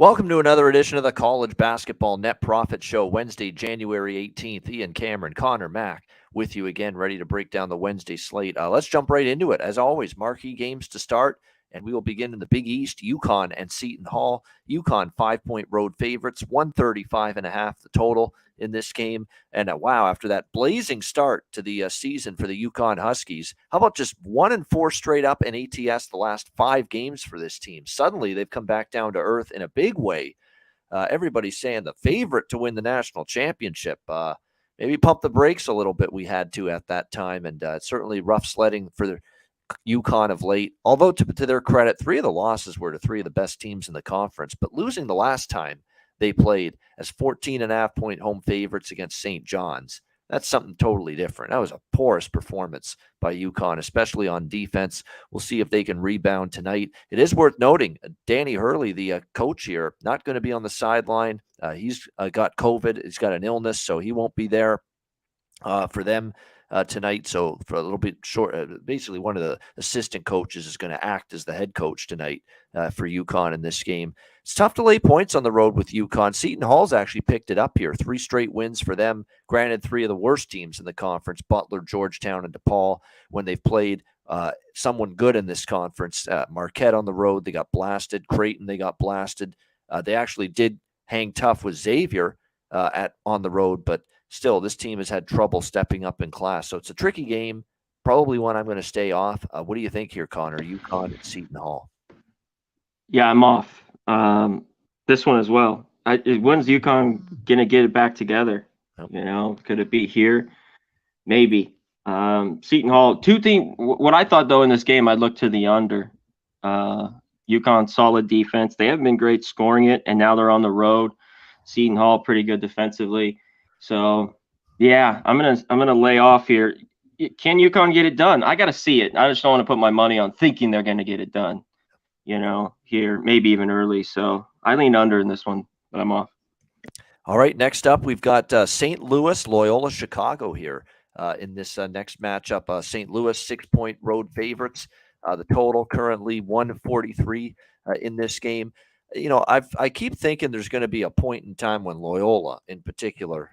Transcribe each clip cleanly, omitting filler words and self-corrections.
Welcome to another edition of the College Basketball Net Profit Show, Wednesday, January 18th. Ian, Cameron, Conor, Mac with you again, ready to break down the Wednesday slate. Let's jump right into it. As always, marquee games to start, and we will begin in the Big East, UConn and Seton Hall. UConn 5-point road favorites, 135.5 the total in this game. And wow, after that blazing start to the season for the UConn Huskies, how about just 1-4 straight up in ATS the last 5 games for this team? Suddenly, they've come back down to earth in a big way. Everybody's saying the favorite to win the national championship. Maybe pump the brakes a little bit. We had to at that time, and certainly rough sledding for the UConn of late. Although to their credit, 3 of the losses were to 3 of the best teams in the conference, but losing the last time they played as 14.5-point home favorites against St. John's. That's something totally different. That was a porous performance by UConn, especially on defense. We'll see if they can rebound tonight. It is worth noting, Danny Hurley, the coach here, not going to be on the sideline. He's got COVID. He's got an illness, so he won't be there for them tonight. So for a little bit short, basically one of the assistant coaches is going to act as the head coach tonight for UConn in this game. It's tough to lay points on the road with UConn. Seton Hall's actually picked it up here. 3 straight wins for them. Granted, 3 of the worst teams in the conference, Butler, Georgetown, and Depaul, when they've played someone good in this conference. Marquette on the road, they got blasted. Creighton, they got blasted. They actually did hang tough with Xavier on the road, but still, this team has had trouble stepping up in class. So it's a tricky game, probably one I'm going to stay off. What do you think here, Conor? UConn and Seton Hall. Yeah, I'm off. This one as well. When's UConn going to get it back together? Yep. Could it be here? Maybe. Seton Hall, what I thought, though, in this game, I'd look to the under. UConn, solid defense. They haven't been great scoring it, and now they're on the road. Seton Hall, pretty good defensively. So, yeah, I'm gonna lay off here. Can UConn get it done? I got to see it. I just don't want to put my money on thinking they're going to get it done, here, maybe even early. So I lean under in this one, but I'm off. All right, next up, we've got St. Louis, Loyola, Chicago here in this next matchup. St. Louis, 6-point road favorites. The total currently 143 in this game. I keep thinking there's going to be a point in time when Loyola, in particular,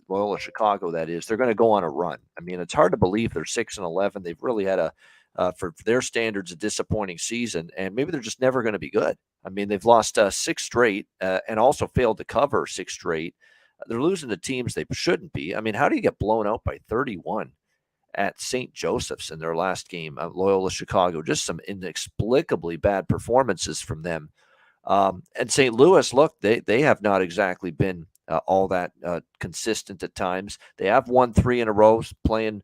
Loyola Chicago, that is, they're going to go on a run. I mean, it's hard to believe they're 6-11. They've really had for their standards, a disappointing season, and maybe they're just never going to be good. I mean, they've lost 6 straight and also failed to cover 6 straight. They're losing to teams they shouldn't be. I mean, how do you get blown out by 31 at St. Joseph's in their last game? Loyola Chicago, just some inexplicably bad performances from them. And St. Louis, look, they have not exactly been all that consistent at times. They have won 3 in a row, playing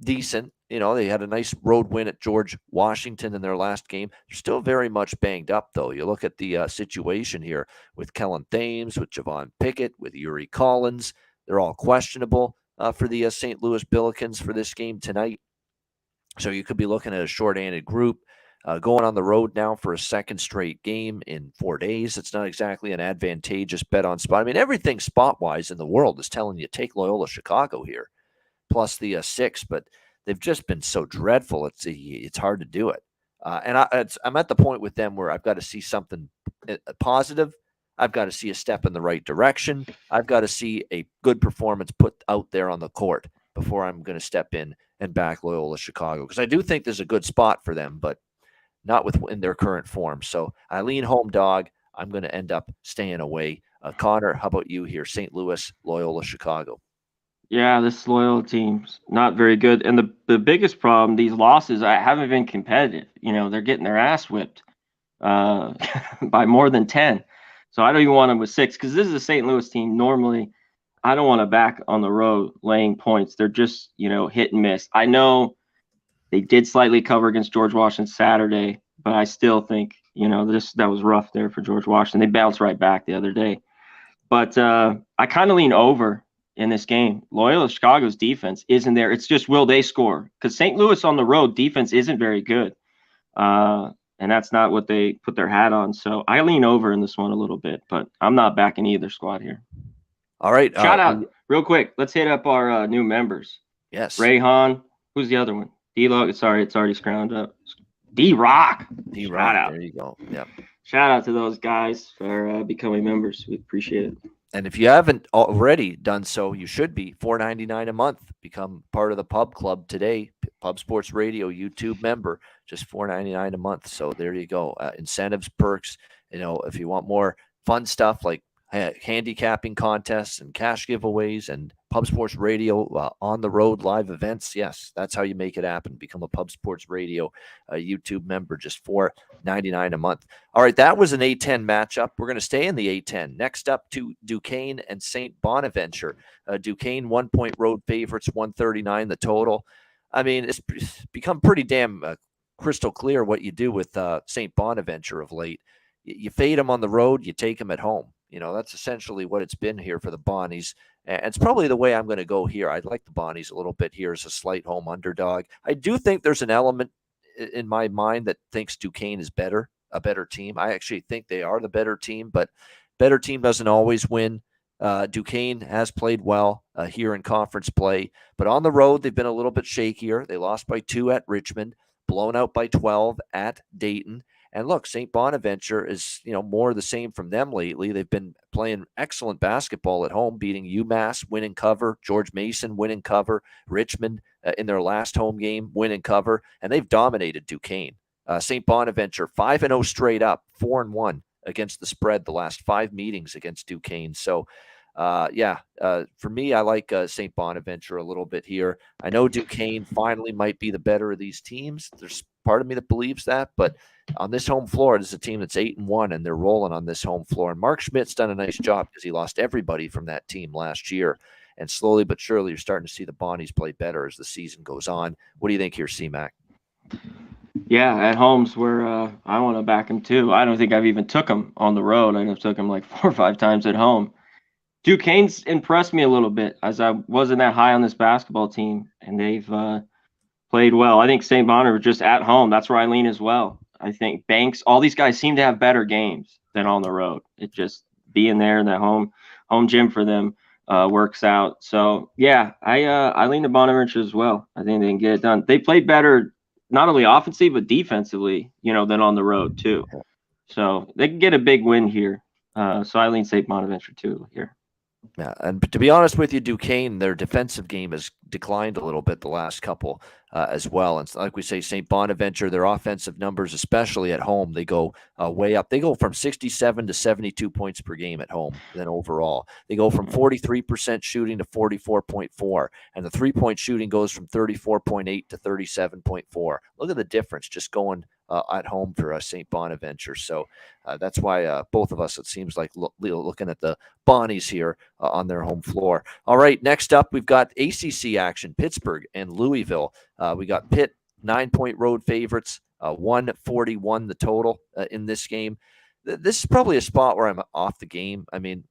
decent. They had a nice road win at George Washington in their last game. They're still very much banged up, though. You look at the situation here with Kellen Thames, with Javon Pickett, with Yuri Collins. They're all questionable for the St. Louis Billikens for this game tonight. So you could be looking at a short-handed group. Going on the road now for a second straight game in 4 days. It's not exactly an advantageous bet on spot. I mean, everything spot-wise in the world is telling you take Loyola Chicago here, plus the 6, but they've just been so dreadful. It's hard to do it. And I'm at the point with them where I've got to see something positive. I've got to see a step in the right direction. I've got to see a good performance put out there on the court before I'm going to step in and back Loyola Chicago, because I do think there's a good spot for them, but not in their current form. So I lean home dog. I'm going to end up staying away. Conor, how about you here? St. Louis, Loyola, Chicago. Yeah, this Loyola team's not very good. And the biggest problem, these losses, I haven't been competitive. They're getting their ass whipped by more than 10. So I don't even want them with 6, because this is a St. Louis team. Normally, I don't want to back on the road laying points. They're just, hit and miss. I know they did slightly cover against George Washington Saturday, but I still think, that was rough there for George Washington. They bounced right back the other day. But I kind of lean over in this game. Loyola Chicago's defense isn't there. It's just, will they score? Because St. Louis on the road defense isn't very good. And that's not what they put their hat on. So I lean over in this one a little bit, but I'm not backing either squad here. All right. Shout out real quick. Let's hit up our new members. Yes. Rayhan. Who's the other one? D-Log. Sorry, it's already scrounged up. D-Rock. D-Rock. There you go. Yeah. Shout out to those guys for becoming members. We appreciate it. And if you haven't already done so, you should be. $4.99 a month. Become part of the Pub Club today. Pub Sports Radio YouTube member, just $4.99 a month. So there you go. Incentives, perks. If you want more fun stuff like handicapping contests and cash giveaways and Pub Sports Radio on the road live events. Yes, that's how you make it happen. Become a Pub Sports Radio YouTube member, just $4.99 a month. All right, that was an A10 matchup. We're going to stay in the A10. Next up to Duquesne and St. Bonaventure. Duquesne 1-point road favorites, 139 the total. I mean, it's become pretty damn crystal clear what you do with St. Bonaventure of late. You fade them on the road, you take them at home. That's essentially what it's been here for the Bonnies. And it's probably the way I'm going to go here. I'd like the Bonnies a little bit here as a slight home underdog. I do think there's an element in my mind that thinks Duquesne is a better team. I actually think they are the better team, but better team doesn't always win. Duquesne has played well here in conference play, but on the road, they've been a little bit shakier. They lost by 2 at Richmond, blown out by 12 at Dayton. And look, St. Bonaventure is, more the same from them lately. They've been playing excellent basketball at home, beating UMass, winning cover, George Mason, winning cover, Richmond in their last home game, winning cover, and they've dominated Duquesne. St. Bonaventure, 5-0 straight up, 4-1 against the spread the last 5 meetings against Duquesne. So, for me, I like St. Bonaventure a little bit here. I know Duquesne finally might be the better of these teams. There's part of me that believes that, but on this home floor, it is a team that's 8-1, and they're rolling on this home floor. And Mark Schmidt's done a nice job because he lost everybody from that team last year. And slowly but surely, you're starting to see the Bonnies play better as the season goes on. What do you think here, C-Mac? Yeah, at home's where I want to back them too. I don't think I've even took them on the road. I've took them like 4 or 5 times at home. Duquesne's impressed me a little bit as I wasn't that high on this basketball team, and they've played well. I think St. Bonaventure just at home. That's where I lean as well. I think Banks, all these guys seem to have better games than on the road. It just being there in the home gym for them works out. So yeah, I lean to Bonaventure as well. I think they can get it done. They played better, not only offensively but defensively, than on the road too. So they can get a big win here. So I lean St. Bonaventure too here. Yeah, and to be honest with you, Duquesne, their defensive game has declined a little bit the last couple as well. And like we say, St. Bonaventure, their offensive numbers, especially at home, they go way up. They go from 67 to 72 points per game at home. Then overall, they go from 43% shooting to 44.4, and the 3-point shooting goes from 34.8 to 37.4. Look at the difference just going at home for St. Bonaventure. So that's why both of us, it seems like, looking at the Bonnies here on their home floor. All right, next up, we've got ACC action, Pittsburgh and Louisville. We got Pitt, 9-point road favorites, 141 the total in this game. This is probably a spot where I'm off the game. I mean,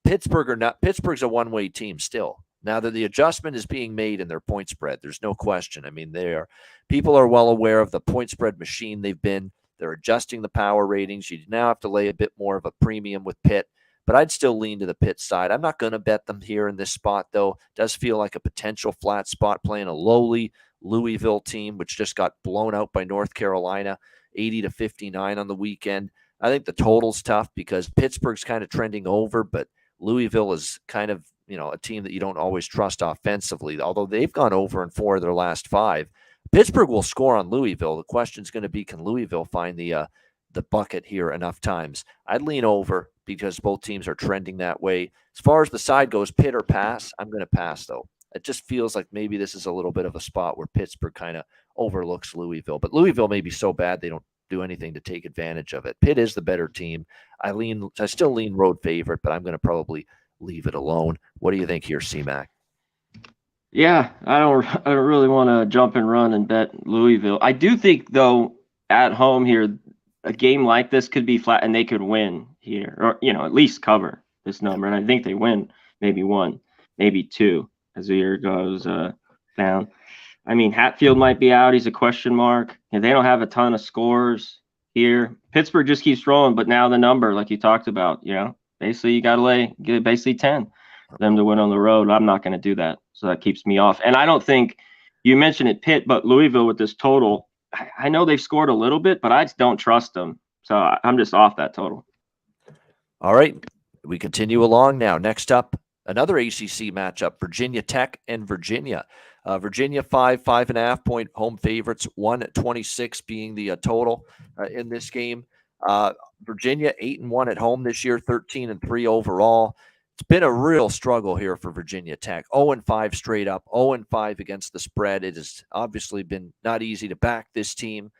Pittsburgh's a one-way team still. Now that the adjustment is being made in their point spread, there's no question. I mean, people are well aware of the point spread machine they've been. They're adjusting the power ratings. You now have to lay a bit more of a premium with Pitt, but I'd still lean to the Pitt side. I'm not going to bet them here in this spot, though. It does feel like a potential flat spot playing a lowly Louisville team, which just got blown out by North Carolina, 80-59 on the weekend. I think the total's tough because Pittsburgh's kind of trending over, but Louisville is kind of, a team that you don't always trust offensively, although they've gone over in 4 of their last 5. Pittsburgh will score on Louisville. The question's going to be, can Louisville find the bucket here enough times? I'd lean over because both teams are trending that way. As far as the side goes, Pitt or pass, I'm going to pass, though. It just feels like maybe this is a little bit of a spot where Pittsburgh kind of overlooks Louisville. But Louisville may be so bad they don't do anything to take advantage of it. Pitt is the better team. I still lean road favorite, but I'm going to probably leave it alone. What do you think here, C-Mac? Yeah, I don't really want to jump and run and bet Louisville. I do think, though, at home here, a game like this could be flat and they could win here, or at least cover this number. And I think they win maybe 1, maybe 2 as the year goes down. I mean, Hatfield might be out. He's a question mark. And they don't have a ton of scores here. Pittsburgh just keeps rolling, but now the number, like you talked about, basically you got to get basically 10 for them to win on the road. I'm not going to do that. So that keeps me off. And I don't think you mentioned it, Pitt, but Louisville with this total, I know they've scored a little bit, but I just don't trust them. So I'm just off that total. All right, we continue along now. Next up, another ACC matchup, Virginia Tech and Virginia. Virginia 5.5 point home favorites, 126 being the total in this game. Virginia 8-1 at home this year, 13-3 overall. It's been a real struggle here for Virginia Tech. 0-5 straight up, 0-5 against the spread. It has obviously been not easy to back this team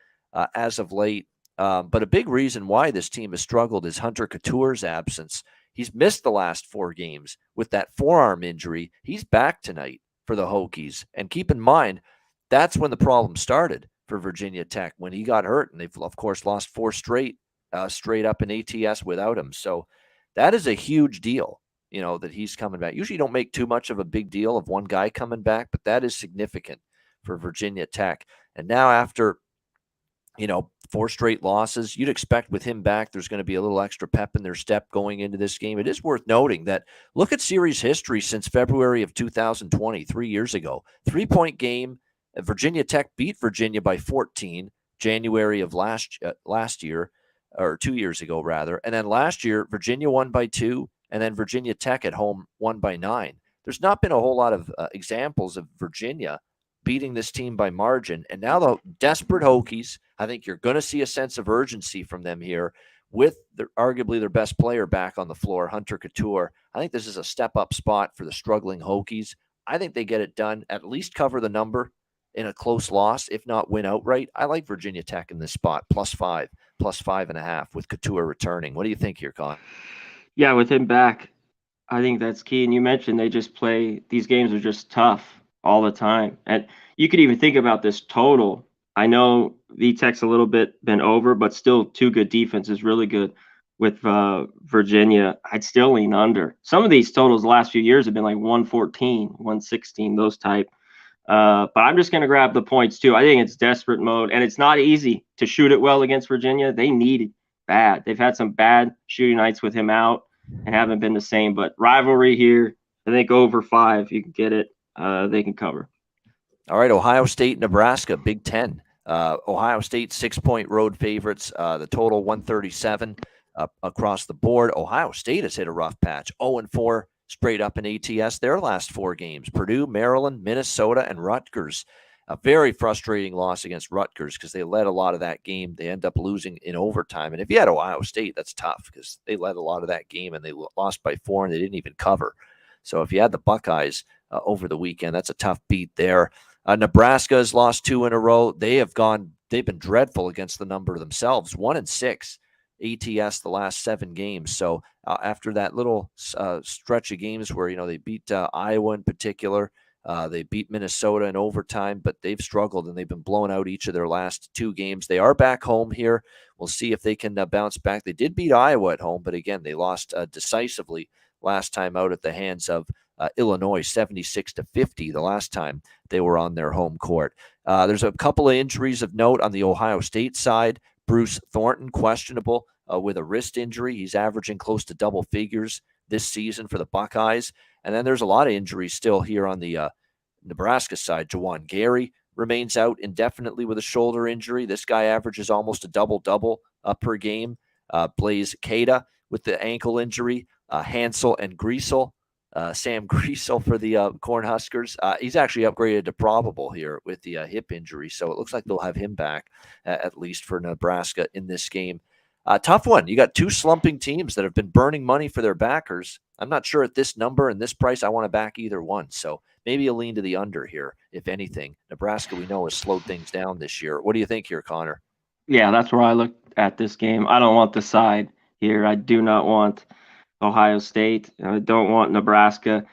as of late. But a big reason why this team has struggled is Hunter Couture's absence. He's missed the last 4 games with that forearm injury. He's back tonight for the Hokies. And keep in mind, that's when the problem started for Virginia Tech, when he got hurt. And they've, of course, lost 4 straight up in ATS without him. So that is a huge deal, that he's coming back. Usually you don't make too much of a big deal of one guy coming back, but that is significant for Virginia Tech. And now after 4 straight losses, you'd expect with him back, there's going to be a little extra pep in their step going into this game. It is worth noting that look at series history since February of 2020, 3 years ago. 3-point game. Virginia Tech beat Virginia by 14, January of last year, or 2 years ago, rather. And then last year, Virginia won by 2, and then Virginia Tech at home won by 9. There's not been a whole lot of examples of Virginia beating this team by margin. And now the desperate Hokies, I think you're going to see a sense of urgency from them here with arguably their best player back on the floor, Hunter Couture. I think this is a step-up spot for the struggling Hokies. I think they get it done, at least cover the number in a close loss, if not win outright. I like Virginia Tech in this spot, +5, +5.5 with Couture returning. What do you think here, Con? Yeah, with him back, I think that's key. And you mentioned these games are just tough all the time. And you could even think about this total. I know VTech's a little bit been over, but still 2 good defenses, really good with Virginia. I'd still lean under. Some of these totals the last few years have been like 114, 116, those type. But I'm just going to grab the points too. I think it's desperate mode, and it's not easy to shoot it well against Virginia. They need it bad. They've had some bad shooting nights with him out and haven't been the same. But rivalry here, I think over 5, you can get it. They can cover. All right, Ohio State, Nebraska, Big Ten. Ohio State 6-point road favorites. The total 137 across the board. Ohio State has hit a rough patch. 0-4 straight up in ATS their last 4 games. Purdue, Maryland, Minnesota, and Rutgers. A very frustrating loss against Rutgers because they led a lot of that game. They end up losing in overtime. And if you had Ohio State, that's tough because they led a lot of that game and they lost by 4 and they didn't even cover. So if you had the Buckeyes over the weekend, that's a tough beat there. Nebraska has lost 2 in a row. They've been dreadful against the number themselves. 1-6 ATS the last 7 games. So after that little stretch of games where they beat Iowa in particular, they beat Minnesota in overtime, but they've struggled and they've been blown out each of their last 2 games. They are back home here. We'll see if they can bounce back. They did beat Iowa at home, but again, they lost decisively last time out at the hands of Illinois, 76-50 the last time they were on their home court. There's a couple of injuries of note on the Ohio State side. Bruce Thornton, questionable with a wrist injury. He's averaging close to double figures this season for the Buckeyes. And then there's a lot of injuries still here on the Nebraska side. Jawan Gary remains out indefinitely with a shoulder injury. This guy averages almost a double-double per game. Blaze Cada with the ankle injury. Hansel and Griesel. Sam Griesel for the Cornhuskers. He's actually upgraded to probable here with the hip injury, so it looks like they'll have him back at least for Nebraska in this game. Tough one. You got 2 slumping teams that have been burning money for their backers. I'm not sure at this number and this price I want to back either one, so maybe a lean to the under here, if anything. Nebraska, we know, has slowed things down this year. What do you think here, Connor? Yeah, that's where I look at this game. I don't want the side here. I do not want Ohio State. I don't want Nebraska.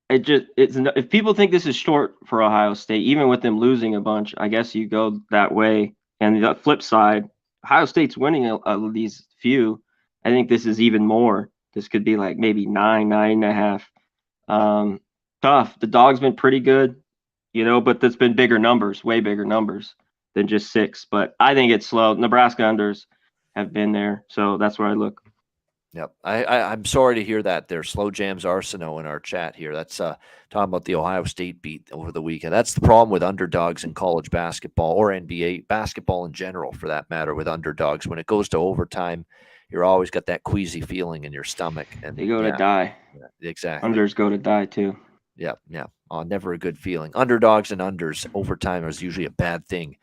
If people think this is short for Ohio State, even with them losing a bunch, I guess you go that way. And the flip side, Ohio State's winning these few. I think this is even more. This could be like maybe 9.5. Tough. The dog's been pretty good, but there's been bigger numbers, way bigger numbers than just 6. But I think it's slow. Nebraska unders have been there, so that's where I look. Yep. I'm sorry to hear that there. Slow Jams Arsenault in our chat here. That's talking about the Ohio State beat over the weekend. That's the problem with underdogs in college basketball or NBA basketball in general, for that matter, with underdogs. When it goes to overtime, you're always got that queasy feeling in your stomach. And They go to die. yeah, exactly. Unders go to die too. Yeah. Never a good feeling. Underdogs and unders overtime is usually a bad thing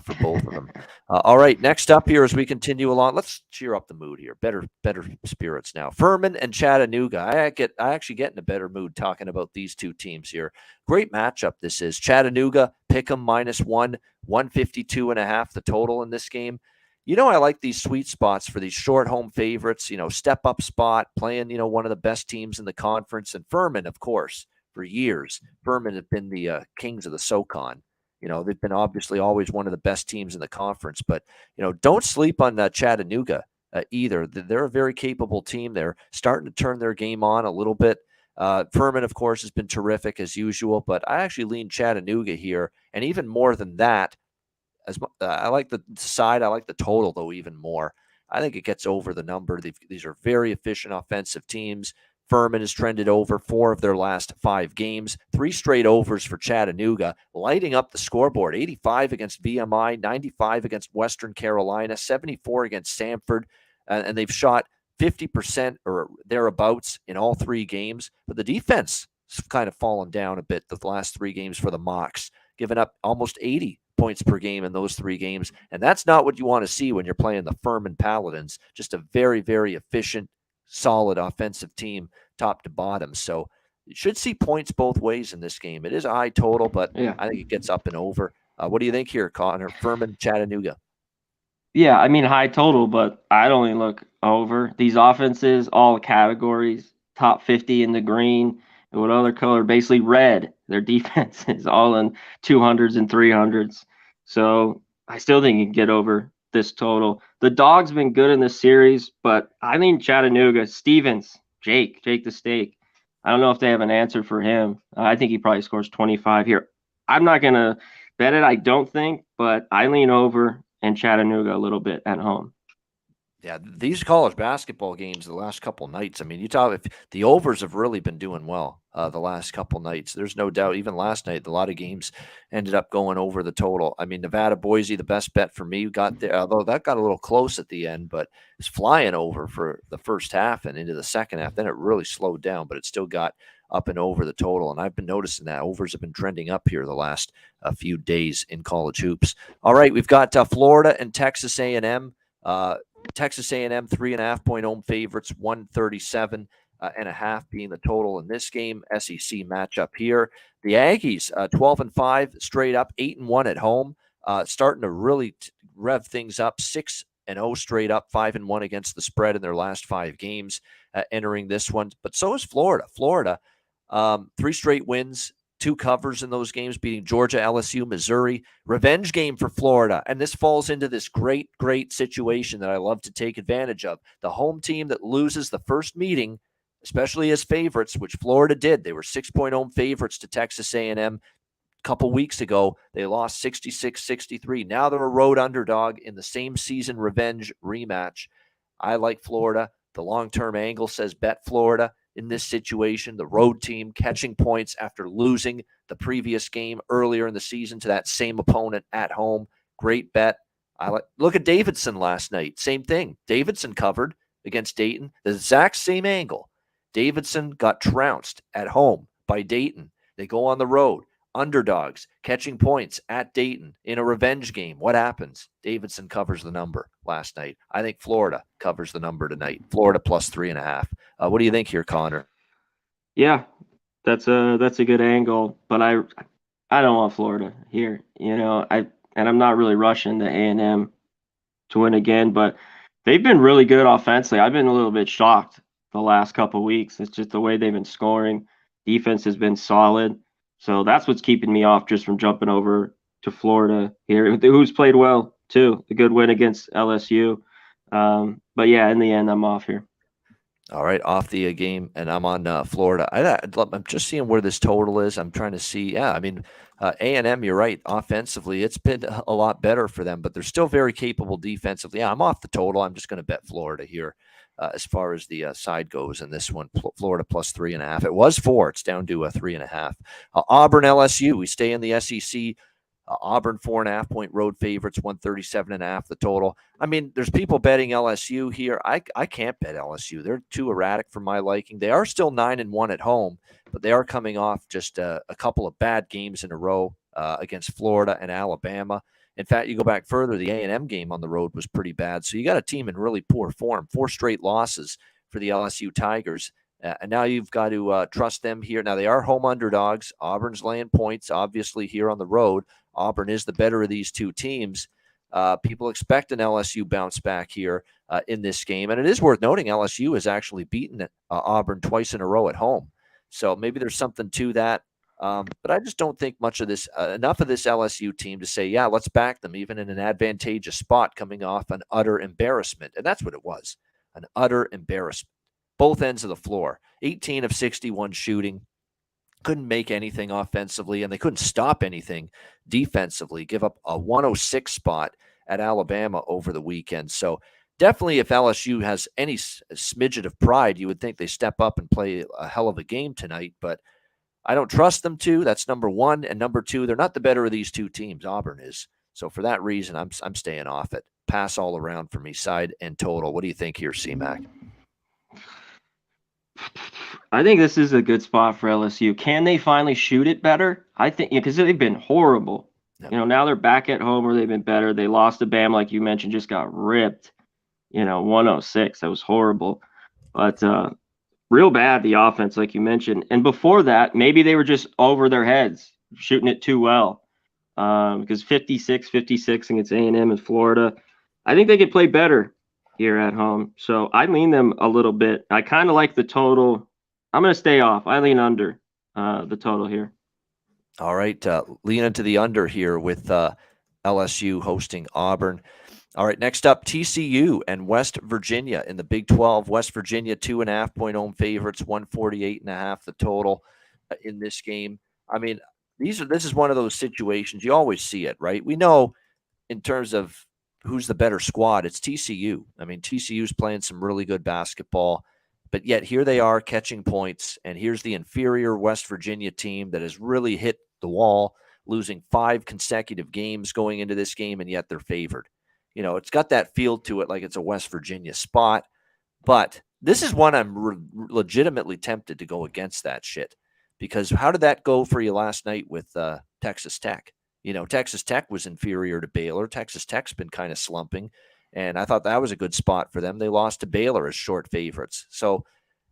for both of them. All right, next up here as we continue along, let's cheer up the mood here. Better spirits now. Furman and Chattanooga. I actually get in a better mood talking about these two teams here. Great matchup this is. Chattanooga, Pick'em -1, 152.5 the total in this game. I like these sweet spots for these short home favorites, step up spot, playing, one of the best teams in the conference. And Furman, of course, for years, Furman have been the kings of the SoCon. They've been obviously always one of the best teams in the conference, but, don't sleep on Chattanooga either. They're a very capable team. They're starting to turn their game on a little bit. Furman, of course, has been terrific as usual, but I actually lean Chattanooga here. And even more than that, I like the side. I like the total, though, even more. I think it gets over the number. These are very efficient offensive teams. Furman has trended over 4 of their last 5 games, 3 straight overs for Chattanooga, lighting up the scoreboard. 85 against VMI, 95 against Western Carolina, 74 against Samford, and they've shot 50% or thereabouts in all 3 games. But the defense has kind of fallen down a bit the last 3 games for the Mocs, giving up almost 80 points per game in those 3 games. And that's not what you want to see when you're playing the Furman Paladins. Just a very, very efficient, solid offensive team top to bottom. So you should see points both ways in this game. It is a high total, but I think it gets up and over. What do you think here, Conor? Furman, Chattanooga. Yeah, I mean high total, but I'd only look over. These offenses, all categories, top 50 in the green. And what other color? Basically red. Their defense is all in 200s and 300s. So I still think you can get over this total. The dog's been good in this series, but I mean Chattanooga, Stevens, Jake the Steak. I don't know if they have an answer for him. I think he probably scores 25 here. I'm not going to bet it, I don't think, but I lean over in Chattanooga a little bit at home. Yeah, these college basketball games the last couple nights, I mean, you talk if the overs have really been doing well the last couple nights. There's no doubt. Even last night, a lot of games ended up going over the total. I mean, Nevada Boise, the best bet for me, got there, although that got a little close at the end, but it's flying over for the first half and into the second half. Then it really slowed down, but it still got up and over the total. And I've been noticing that overs have been trending up here the last few days in college hoops. All right, we've got Florida and Texas A&M. Texas A&M 3.5-point home favorites, 137.5 being the total in this game. SEC matchup here. The Aggies 12-5 straight up, 8-1 at home, starting to really rev things up. 6-0 straight up, 5-1 against the spread in their last 5 games entering this one. But so is Florida. Florida 3 straight wins. 2 covers in those games, beating Georgia, LSU, Missouri. Revenge game for Florida. And this falls into this great situation that I love to take advantage of. The home team that loses the first meeting, especially as favorites, which Florida did. They were 6-point home favorites to Texas A&M a couple weeks ago. They lost 66-63. Now they're a road underdog in the same season revenge rematch. I like Florida. The long-term angle says bet Florida. In this situation, the road team catching points after losing the previous game earlier in the season to that same opponent at home. Great bet. Look at Davidson last night. Same thing. Davidson covered against Dayton. The exact same angle. Davidson got trounced at home by Dayton. They go on the road. Underdogs catching points at Dayton in a revenge game. What happens? Davidson covers the number last night. I think Florida covers the number tonight. Florida plus 3.5. What do you think here, Conor? Yeah, that's a good angle, but I don't want Florida here. I'm not really rushing the A&M to win again, but they've been really good offensively. I've been a little bit shocked the last couple of weeks. It's just the way they've been scoring. Defense has been solid. So that's what's keeping me off just from jumping over to Florida here, who's played well too. A good win against LSU. But yeah, in the end, I'm off here. All right, off the game, and I'm on Florida. I'm just seeing where this total is. I'm trying to see. Yeah, I mean, A&M, you're right. Offensively, it's been a lot better for them, but they're still very capable defensively. Yeah, I'm off the total. I'm just going to bet Florida here. as far as the side goes in this one. Florida plus 3.5. It was 4. It's down to 3.5. Auburn LSU. We stay in the SEC. Auburn 4.5-point road favorites, 137.5 the total. I mean, there's people betting LSU here. I can't bet LSU. They're too erratic for my liking. They are still 9-1 at home, but they are coming off just a couple of bad games in a row against Florida and Alabama. In fact, you go back further, the A&M game on the road was pretty bad. So you got a team in really poor form, 4 straight losses for the LSU Tigers. And now you've got to trust them here. Now, they are home underdogs. Auburn's laying points, obviously, here on the road. Auburn is the better of these two teams. People expect an LSU bounce back here in this game. And it is worth noting LSU has actually beaten Auburn twice in a row at home. So maybe there's something to that. But I just don't think much of this, enough of this LSU team to say, yeah, let's back them even in an advantageous spot coming off an utter embarrassment. And that's what it was, an utter embarrassment. Both ends of the floor, 18 of 61 shooting, couldn't make anything offensively, and they couldn't stop anything defensively, give up a 106 spot at Alabama over the weekend. So definitely if LSU has any smidget of pride, you would think they step up and play a hell of a game tonight, but I don't trust them to. That's number one. And number two, they're not the better of these two teams. Auburn is. So for that reason, I'm staying off it. Pass all around for me, side and total. What do you think here, C-Mac? I think this is a good spot for LSU. Can they finally shoot it better? I think, because they've been horrible. Yep. Now they're back at home where they've been better. They lost to Bam, like you mentioned, just got ripped. 106. That was horrible. But real bad, the offense, like you mentioned. And before that, maybe they were just over their heads, shooting it too well. Because 56 against A&M in Florida. I think they could play better here at home. So I lean them a little bit. I kind of like the total. I'm going to stay off. I lean under the total here. All right. Lean into the under here with LSU hosting Auburn. All right. Next up, TCU and West Virginia in the Big 12. West Virginia, 2.5-point home favorites, 148.5 the total in this game. I mean, this is one of those situations. You always see it, right? We know in terms of who's the better squad, it's TCU. I mean, TCU's playing some really good basketball, but yet here they are catching points, and here's the inferior West Virginia team that has really hit the wall, losing 5 consecutive games going into this game, and yet they're favored. It's got that feel to it like it's a West Virginia spot, but this is one I'm legitimately tempted to go against that shit, because how did that go for you last night with Texas Tech? Texas Tech was inferior to Baylor. Texas Tech's been kind of slumping, and I thought that was a good spot for them. They lost to Baylor as short favorites. So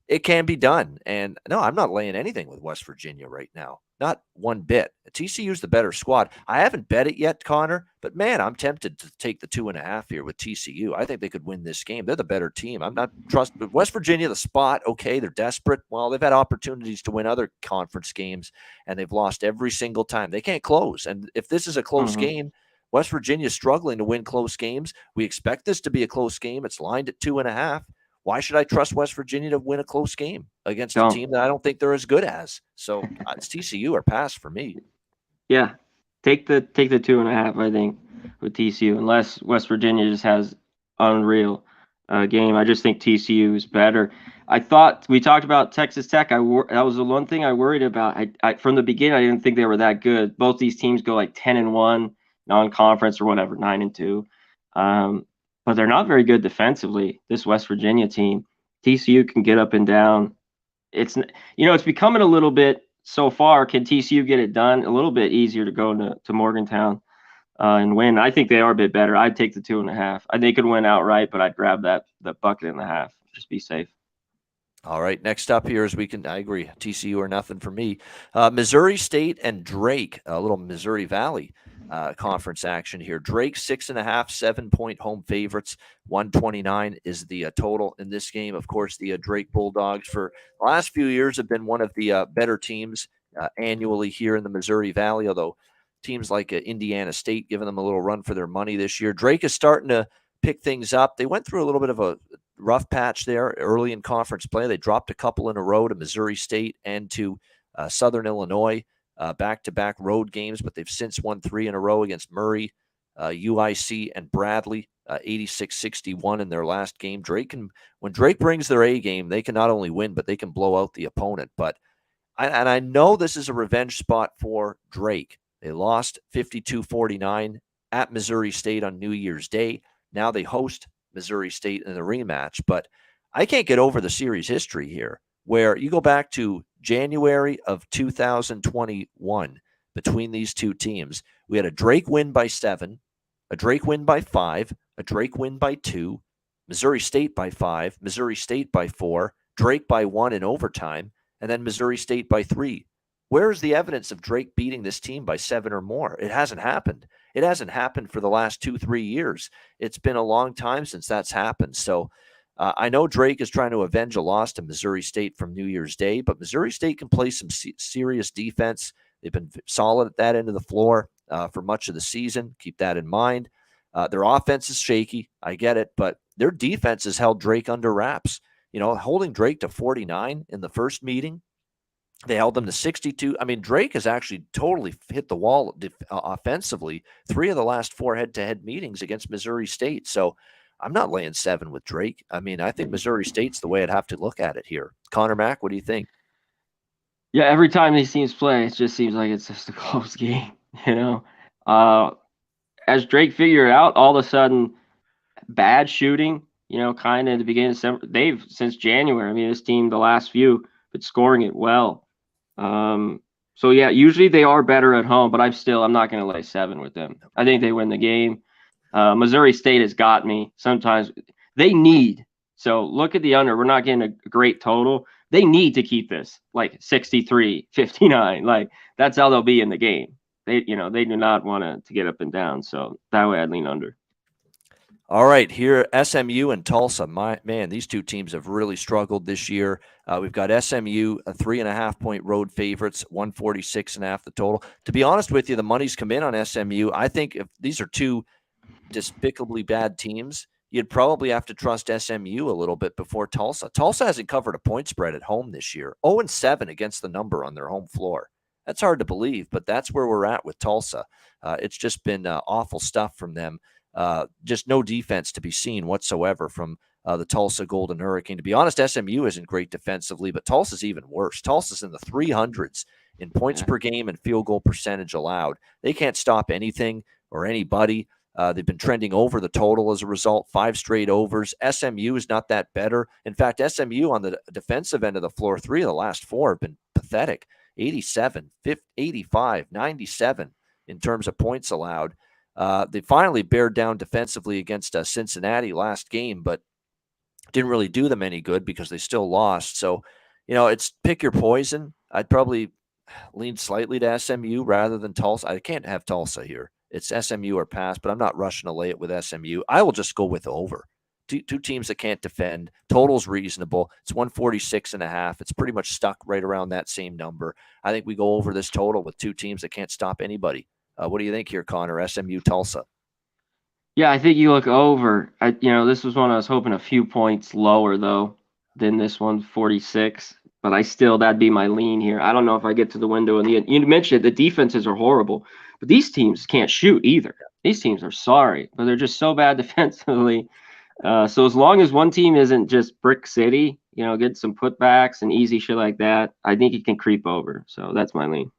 it can be done. And no, I'm not laying anything with West Virginia right now. Not one bit. TCU's the better squad. I haven't bet it yet, Conor, but man, I'm tempted to take the 2.5 here with TCU. I think they could win this game. They're the better team. I'm not trusting West Virginia, the spot. Okay, they're desperate. Well, they've had opportunities to win other conference games, and they've lost every single time. They can't close. And if this is a close game, West Virginia's struggling to win close games. We expect this to be a close game. It's lined at 2.5. Why should I trust West Virginia to win a close game against a team that I don't think they're as good as? So it's TCU or pass for me. Yeah, take the 2.5. I think with TCU, unless West Virginia just has unreal game. I just think TCU is better. I thought we talked about Texas Tech. That was the one thing I worried about. I from the beginning I didn't think they were that good. Both these teams go like 10-1 non-conference or whatever, 9-2. But they're not very good defensively, this West Virginia team. TCU can get up and down. It's becoming a little bit, so far, can TCU get it done? A little bit easier to go to Morgantown and win. I think they are a bit better. I'd take the 2.5. I think they could win outright, but I'd grab that bucket and a half. Just be safe. All right, next up here is I agree, TCU or nothing for me. Missouri State and Drake, a little Missouri Valley conference action here. Drake 6.5, 7-point home favorites. 129 is the total in this game. Of course, the Drake Bulldogs for the last few years have been one of the better teams annually here in the Missouri Valley, although teams like Indiana State giving them a little run for their money this year. Drake is starting to pick things up. They went through a little bit of a rough patch there early in conference play. They dropped a couple in a row to Missouri State and to Southern Illinois. Back-to-back road games, but they've since won 3 in a row against Murray, UIC, and Bradley 86-61 in their last game. When Drake brings their A game, they can not only win, but they can blow out the opponent. But I know this is a revenge spot for Drake. They lost 52-49 at Missouri State on New Year's Day. Now they host Missouri State in the rematch. But I can't get over the series history here, where you go back to January of 2021 between these two teams. We had a Drake win by 7, a Drake win by 5, a Drake win by 2, Missouri State by 5, Missouri State by 4, Drake by 1 in overtime, and then Missouri State by 3. Where's the evidence of Drake beating this team by 7 or more? It hasn't happened. It hasn't happened for the last 2-3 years. It's been a long time since that's happened. So I know Drake is trying to avenge a loss to Missouri State from New Year's Day, but Missouri State can play some serious defense. They've been solid at that end of the floor for much of the season. Keep that in mind. Their offense is shaky. I get it, but their defense has held Drake under wraps. Holding Drake to 49 in the first meeting. They held them to 62. I mean, Drake has actually totally hit the wall offensively 3 of the last 4 head-to-head meetings against Missouri State. So I'm not laying 7 with Drake. I mean, I think Missouri State's the way I'd have to look at it here. Conor Mack, what do you think? Yeah, every time these teams play, it just seems like it's just a close game, As Drake figured out, all of a sudden, bad shooting, kind of at the beginning of December. They've, since January, I mean, this team, the last few, but scoring it well. So, yeah, usually they are better at home, but I'm not going to lay 7 with them. I think they win the game. Missouri State has got me. Sometimes they need. So look at the under. We're not getting a great total. They need to keep this like 63-59. Like that's how they'll be in the game. They do not want to get up and down. So that way I'd lean under. All right, here SMU and Tulsa. These two teams have really struggled this year. We've got SMU, a 3.5-point road favorites, 146.5 the total. To be honest with you, the money's come in on SMU. I think if these are two despicably bad teams, you'd probably have to trust SMU a little bit before Tulsa. Tulsa hasn't covered a point spread at home this year. 0-7 against the number on their home floor. That's hard to believe, but that's where we're at with Tulsa. It's just been awful stuff from them. Just no defense to be seen whatsoever from the Tulsa Golden Hurricane. To be honest, SMU isn't great defensively, but Tulsa's even worse. Tulsa's in the 300s in points per game and field goal percentage allowed. They can't stop anything or anybody. They've been trending over the total as a result, 5 straight overs. SMU is not that better. In fact, SMU on the defensive end of the floor, 3 of the last 4 have been pathetic. 87, 85, 97 in terms of points allowed. They finally bared down defensively against Cincinnati last game, but didn't really do them any good because they still lost. So, it's pick your poison. I'd probably lean slightly to SMU rather than Tulsa. I can't have Tulsa here. It's SMU or pass, but I'm not rushing to lay it with SMU. I will just go with over. Two teams that can't defend. Total's reasonable. It's 146.5. It's pretty much stuck right around that same number. I think we go over this total with 2 teams that can't stop anybody. What do you think here, Conor? SMU, Tulsa? Yeah, I think you look over. This was one I was hoping a few points lower, though, than this one, 46. But that'd be my lean here. I don't know if I get to the window. And you mentioned the defenses are horrible, but these teams can't shoot either. These teams are sorry, but they're just so bad defensively. So as long as one team isn't just brick city, get some putbacks and easy shit like that, I think it can creep over. So that's my lean.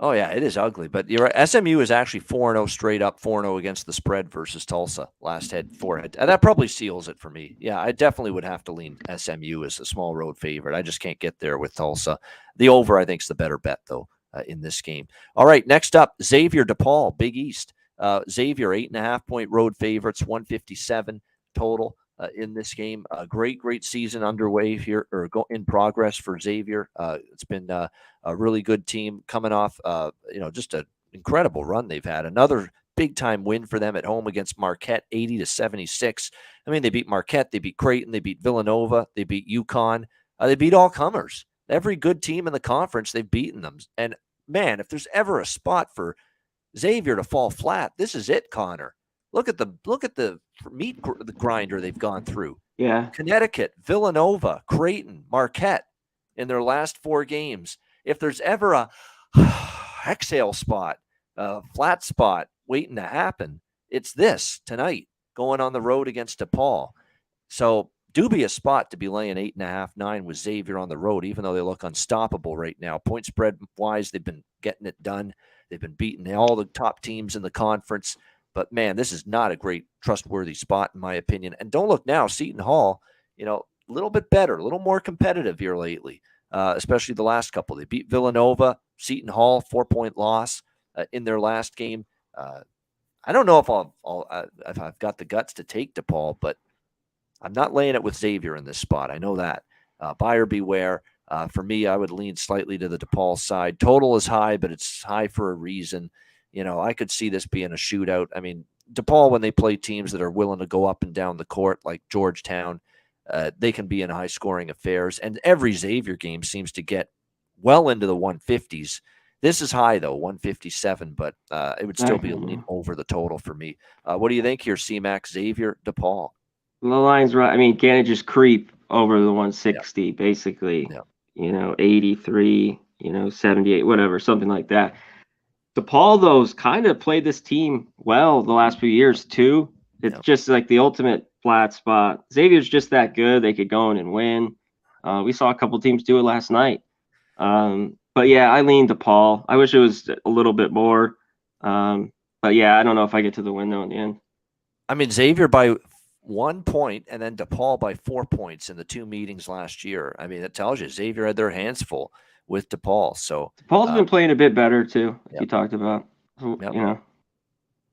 Oh, yeah, it is ugly. But you're right. SMU is actually 4-0 straight up, 4-0 against the spread versus Tulsa last head. And that probably seals it for me. Yeah, I definitely would have to lean SMU as a small road favorite. I just can't get there with Tulsa. The over, I think, is the better bet, though, in this game. All right, next up, Xavier DePaul, Big East. Xavier, 8.5-point road favorites, 157 total in this game. A great season underway here, or in progress for Xavier. It's been a really good team coming off, just an incredible run they've had. Another big-time win for them at home against Marquette, 80-76. I mean, they beat Marquette, they beat Creighton, they beat Villanova, they beat UConn. They beat all comers. Every good team in the conference, they've beaten them. And, man, if there's ever a spot for Xavier to fall flat, this is it, Conor. Look at the meat grinder they've gone through. Yeah. Connecticut, Villanova, Creighton, Marquette in their last 4 games. If there's ever a exhale spot, a flat spot waiting to happen, it's this tonight. going on the road against DePaul. So dubious spot to be laying 8.5, 9 with Xavier on the road, even though they look unstoppable right now. Point spread wise, they've been getting it done. They've been beating all the top teams in the conference. But man, this is not a great trustworthy spot in my opinion. And don't look now, Seton Hall, a little bit better, a little more competitive here lately, especially the last couple. They beat Villanova, Seton Hall, 4-point loss in their last game. I don't know if I've got the guts to take DePaul, but I'm not laying it with Xavier in this spot. I know that. Buyer beware. For me, I would lean slightly to the DePaul side. Total is high, but it's high for a reason. I could see this being a shootout. I mean, DePaul, when they play teams that are willing to go up and down the court, like Georgetown, they can be in high-scoring affairs. And every Xavier game seems to get well into the 150s. This is high, though, 157, but it would still be a lean over the total for me. What do you think here, C-Max, Xavier, DePaul? The line's right. I mean, can it just creep over the 160, basically? Yeah. 83, 78, whatever, something like that. DePaul, though's kind of played this team well the last few years, too. It's just like the ultimate flat spot. Xavier's just that good. They could go in and win. We saw a couple teams do it last night. But, yeah, I lean DePaul. I wish it was a little bit more. But, yeah, I don't know if I get to the win, though, in the end. I mean, Xavier by 1 point and then DePaul by 4 points in the two meetings last year. I mean, that tells you Xavier had their hands full with DePaul. So DePaul's been playing a bit better too. You talked about,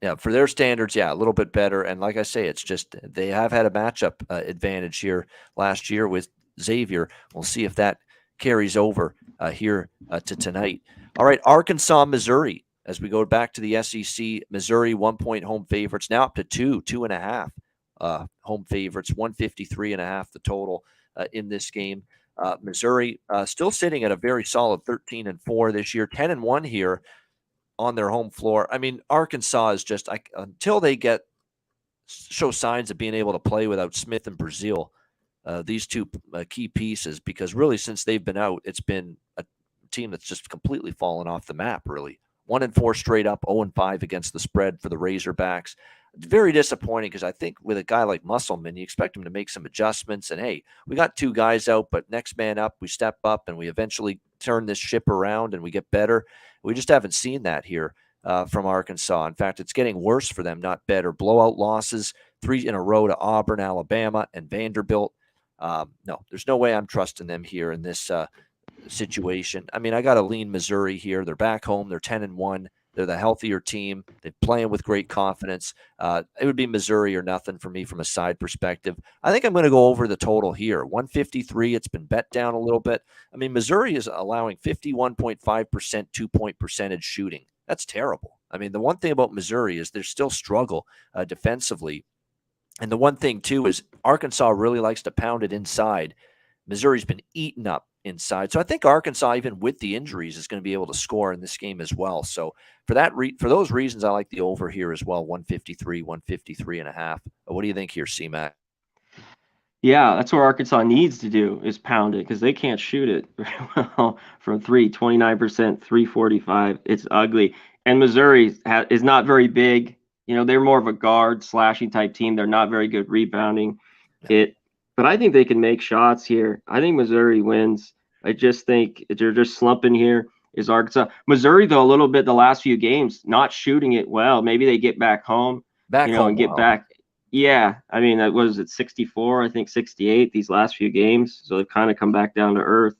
Yeah, for their standards, a little bit better. And like I say, it's just they have had a matchup advantage here last year with Xavier. We'll see if that carries over here to tonight. All right, Arkansas, Missouri. As we go back to the SEC, Missouri 1 point home favorites, now up to 2.5 home favorites, 153.5 the total in this game. Missouri still sitting at a very solid 13-4 this year, 10-1 here on their home floor. I mean, Arkansas is just until they show signs of being able to play without Smith and Brazile, these two key pieces, because really since they've been out, it's been a team that's just completely fallen off the map, really. 1-4 straight up, 0-5 against the spread for the Razorbacks. Very disappointing because I think with a guy like Musselman, you expect him to make some adjustments. And, hey, we got two guys out, but next man up, we step up, and we eventually turn this ship around and we get better. We just haven't seen that here from Arkansas. In fact, it's getting worse for them, not better. Blowout losses, 3 in a row to Auburn, Alabama, and Vanderbilt. No, there's no way I'm trusting them here in this situation. I mean, I got to lean Missouri here. They're back home. They're 10-1. They're the healthier team. They're playing with great confidence. It would be Missouri or nothing for me from a side perspective. I think I'm going to go over the total here. 153. It's been bet down a little bit. I mean, Missouri is allowing 51.5% 2-point percentage shooting. That's terrible. I mean, the one thing about Missouri is they still struggle defensively. And the one thing, too, is Arkansas really likes to pound it inside. Missouri's been eaten up inside. So I think Arkansas, even with the injuries, is going to be able to score in this game as well. So for those reasons, I like the over here as well, 153, 153.5. What do you think here, C-Mac? Yeah, that's what Arkansas needs to do is pound it because they can't shoot it very well from 3, 29%, 345. It's ugly. And Missouri is not very big. They're more of a guard slashing type team. They're not very good rebounding. But I think they can make shots here. I think Missouri wins. I just think they're just slumping here is Arkansas. Missouri, though, a little bit the last few games, not shooting it well. Maybe they get back home, and get back. Yeah, I mean, that was at 64, I think 68 these last few games. So they've kind of come back down to earth.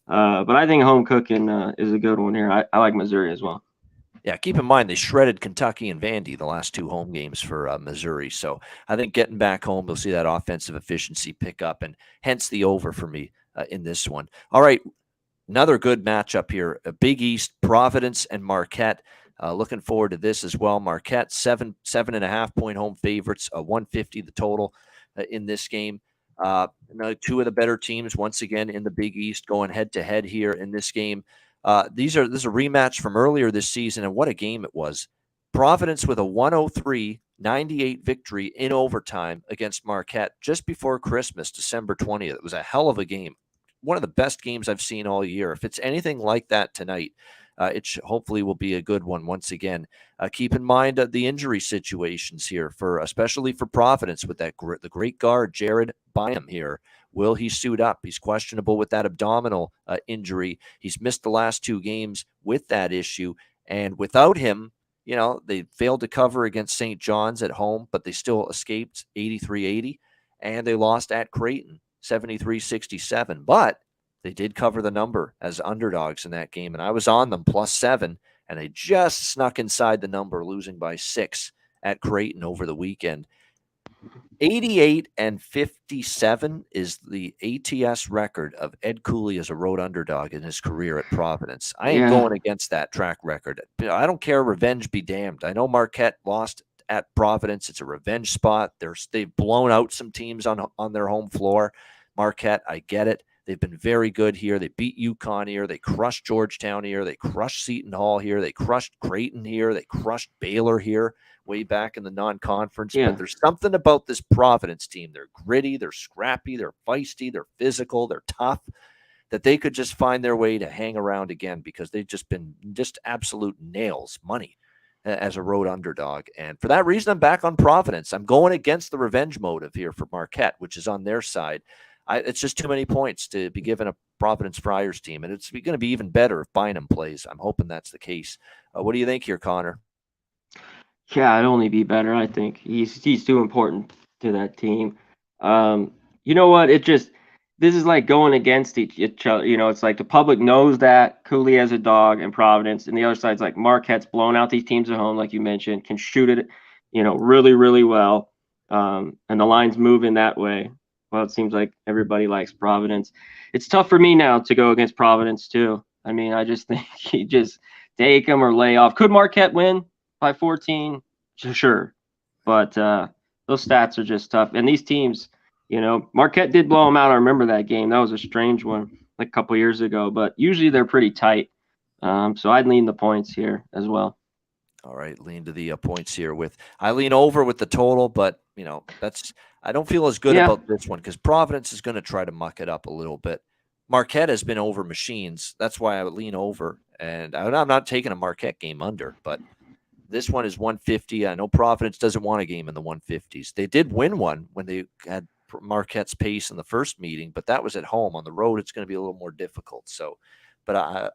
But I think home cooking is a good one here. I like Missouri as well. Yeah, keep in mind they shredded Kentucky and Vandy the last 2 home games for Missouri. So I think getting back home, we'll see that offensive efficiency pick up, and hence the over for me in this one. All right, another good matchup here. Big East, Providence and Marquette. Looking forward to this as well. Marquette, 7.5 point home favorites, 150 the total in this game. Two of the better teams once again in the Big East going head to head here in this game. This is a rematch from earlier this season, and what a game it was. Providence with a 103-98 victory in overtime against Marquette just before Christmas, December 20th. It was a hell of a game. One of the best games I've seen all year. If it's anything like that tonight, Hopefully will be a good one once again. Keep in mind the injury situations here, especially for Providence with the great guard Jared Bynum here. Will he suit up? He's questionable with that abdominal injury. He's missed the last 2 games with that issue, and without him, they failed to cover against St. John's at home, but they still escaped 83-80, and they lost at Creighton 73-67. But they did cover the number as underdogs in that game, and I was on them +7, and they just snuck inside the number, losing by 6 at Creighton over the weekend. 88-57 is the ATS record of Ed Cooley as a road underdog in his career at Providence. I ain't going against that track record. I don't care. Revenge be damned. I know Marquette lost at Providence. It's a revenge spot. They've blown out some teams on their home floor. Marquette, I get it. They've been very good here. They beat UConn here. They crushed Georgetown here. They crushed Seton Hall here. They crushed Creighton here. They crushed Baylor here way back in the non-conference. Yeah. But there's something about this Providence team. They're gritty. They're scrappy. They're feisty. They're physical. They're tough, that they could just find their way to hang around again, because they've just been just absolute nails, money as a road underdog. And for that reason, I'm back on Providence. I'm going against the revenge motive here for Marquette, which is on their side. It's just too many points to be given a Providence Friars team, and it's going to be even better if Bynum plays. I'm hoping that's the case. What do you think here, Conor? Yeah, it'd only be better. I think he's too important to that team. You know what? This is like going against each other. It's like the public knows that Cooley has a dog in Providence, and the other side's like Marquette's blown out these teams at home, like you mentioned, can shoot it, really, really well. And the line's moving that way. Well, it seems like everybody likes Providence. It's tough for me now to go against Providence too. I mean, I just think you just take them or lay off. Could Marquette win by 14? Sure. But those stats are just tough. And these teams, Marquette did blow them out. I remember that game. That was a strange one like a couple years ago. But usually they're pretty tight. So I'd lean the points here as well. All right, lean to the points here. I lean over with the total, but I don't feel as good about this one because Providence is going to try to muck it up a little bit. Marquette has been over machines. That's why I would lean over, and I'm not taking a Marquette game under, but this one is 150. I know Providence doesn't want a game in the 150s. They did win one when they had Marquette's pace in the first meeting, but that was at home. On the road, it's going to be a little more difficult. So, but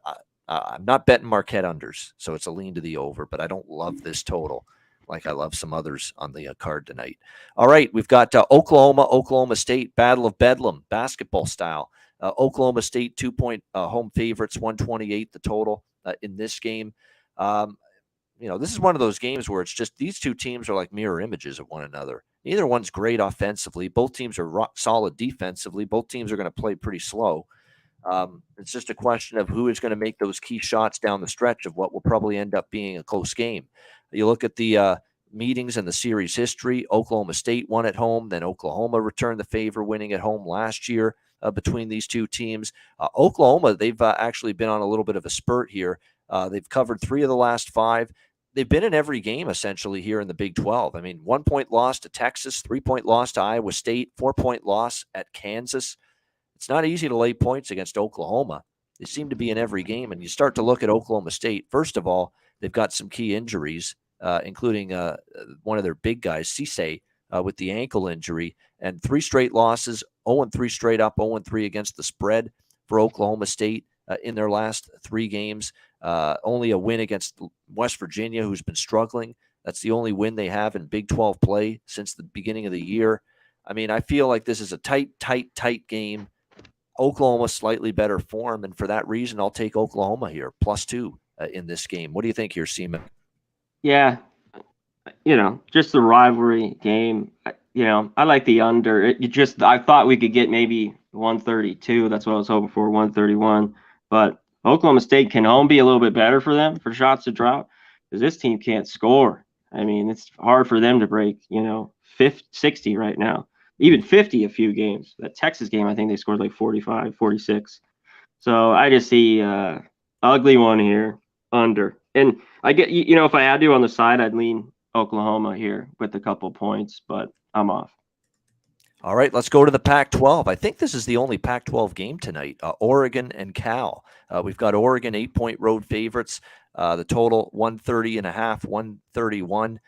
I'm not betting Marquette unders, so it's a lean to the over, but I don't love this total like I love some others on the card tonight. All right, we've got Oklahoma State, Battle of Bedlam, basketball style. Oklahoma State 2-point home favorites, 128 the total in this game. This is one of those games where it's just these two teams are like mirror images of one another. Neither one's great offensively. Both teams are rock solid defensively. Both teams are going to play pretty slow. It's just a question of who is going to make those key shots down the stretch of what will probably end up being a close game. You look at the meetings in the series history. Oklahoma State won at home. Then Oklahoma returned the favor, winning at home last year between these two teams. Oklahoma, they've actually been on a little bit of a spurt here. They've covered 3 of the last 5. They've been in every game essentially here in the Big 12. I mean, 1-point loss to Texas, 3-point loss to Iowa State, 4-point loss at Kansas. It's not easy to lay points against Oklahoma. They seem to be in every game, and you start to look at Oklahoma State. First of all, they've got some key injuries, including one of their big guys, Cisse, with the ankle injury, and 3 straight losses, 0-3 straight up, 0-3 against the spread for Oklahoma State in their last 3 games. Only a win against West Virginia, who's been struggling. That's the only win they have in Big 12 play since the beginning of the year. I mean, I feel like this is a tight game. Oklahoma slightly better form, and for that reason, I'll take Oklahoma here, +2 in this game. What do you think here, Seaman? Yeah, just the rivalry game. I like the under. I thought we could get maybe 132. That's what I was hoping for, 131. But Oklahoma State can home be a little bit better for them for shots to drop because this team can't score. I mean, it's hard for them to break, 60 right now. Even 50 a few games. That Texas game, I think they scored like 45, 46. So I just see ugly one here, under. And I get, if I had to on the side, I'd lean Oklahoma here with a couple points, but I'm off. All right, let's go to the Pac-12. I think this is the only Pac-12 game tonight. Oregon and Cal. We've got Oregon 8-point road favorites. The total 130.5, 131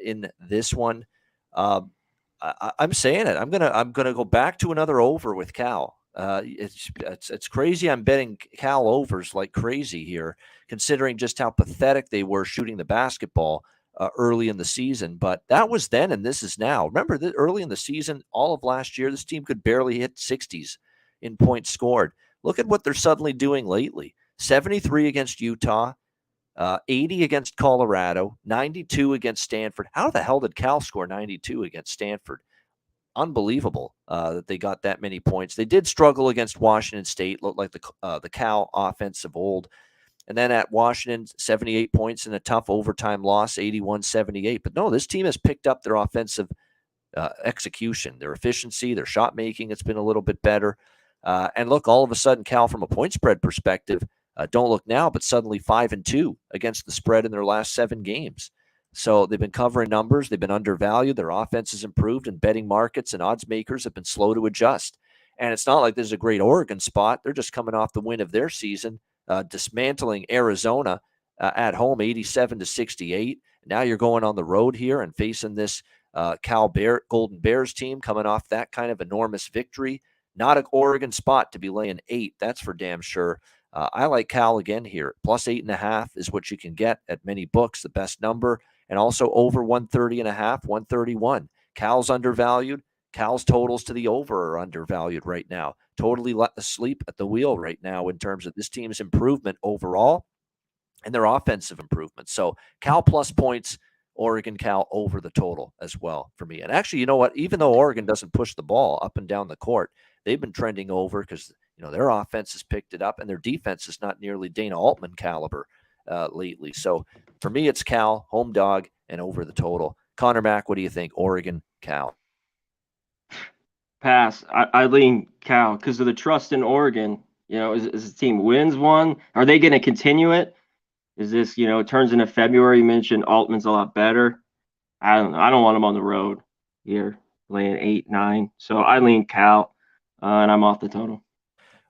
in this one. I'm saying it. I'm gonna go back to another over with Cal. It's crazy. I'm betting Cal overs like crazy here, considering just how pathetic they were shooting the basketball early in the season. But that was then, and this is now. Remember that early in the season, all of last year, this team could barely hit 60s in points scored. Look at what they're suddenly doing lately. 73 against Utah, 80 against Colorado, 92 against Stanford. How the hell did Cal score 92 against Stanford? Unbelievable that they got that many points. They did struggle against Washington State, looked like the Cal offense of old. And then at Washington, 78 points in a tough overtime loss, 81-78. But no, this team has picked up their offensive execution, their efficiency, their shot making. It's been a little bit better. And look, all of a sudden, Cal, from a point spread perspective, don't look now, but suddenly 5-2 against the spread in their last 7 games. So they've been covering numbers. They've been undervalued. Their offense has improved, and betting markets and odds makers have been slow to adjust. And it's not like this is a great Oregon spot. They're just coming off the win of their season, dismantling Arizona at home, 87-68. Now you're going on the road here and facing this Golden Bears team coming off that kind of enormous victory. Not an Oregon spot to be laying 8. That's for damn sure. I like Cal again here. Plus 8.5 is what you can get at many books, the best number, and also over 130.5, 131. Cal's undervalued. Cal's totals to the over are undervalued right now. Totally asleep at the wheel right now in terms of this team's improvement overall and their offensive improvement. So Cal plus points, Oregon Cal over the total as well for me. And actually, you know what? Even though Oregon doesn't push the ball up and down the court, they've been trending over because their offense has picked it up and their defense is not nearly Dana Altman caliber lately. So for me, it's Cal, home dog, and over the total. Connor Mack, what do you think? Oregon, Cal. Pass. I lean Cal because of the trust in Oregon. As the team wins one, are they going to continue it? Is this, it turns into February? You mentioned Altman's a lot better. I don't know. I don't want him on the road here, laying 8, 9. So I lean Cal, and I'm off the total.